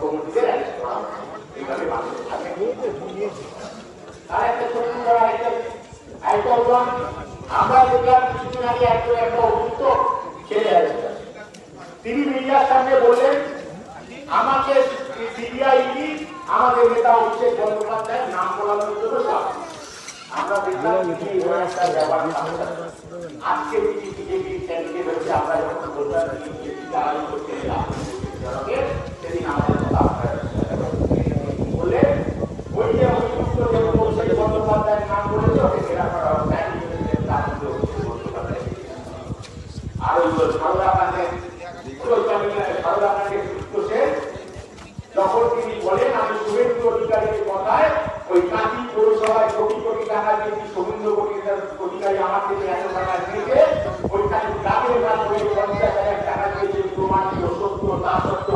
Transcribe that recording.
কমিটিদের arrest করা হবে এইভাবে মানুষ থাকে। আর একটা ছোট্ট আইটেম আমরা দেখলাম কিছুদিন আগে একটা অভিযুক্ত ছেলে অ্যারেস্ট আছে। তিনি মিডিয়ার সামনে বললেন আমাকে সিবিআই আমাদের নেতা অভিষেক বন্দ্যোপাধ্যায়ের নাম বলানোর জন্য চাপ। আমরা দেখলাম একটা ব্যাপার আজকে বিজেপি ক্যান্ডিডেট হচ্ছে আমরা যখন বললাম সেদিন আমাদের কথা বললে ওই যে অভিযুক্ত অভিষেক বন্দ্যোপাধ্যায়ের নাম বলেছে ওকে ঘেরা করা হবে আর ওই সারদাকান্ডের যখন তিনি বলেন আমি শুভেন্দু অধিকারীর কথায় ওই কাঁথি পৌরসভায় কোটি কোটি টাকা দিয়ে শুভেন্দু অধিকারী আমার থেকে 100 টাকা দিয়েছে ওইখানে গ্রামের নাম করে 50,000 টাকা দিয়েছে প্রমাণ ছিল সত্য তা সত্য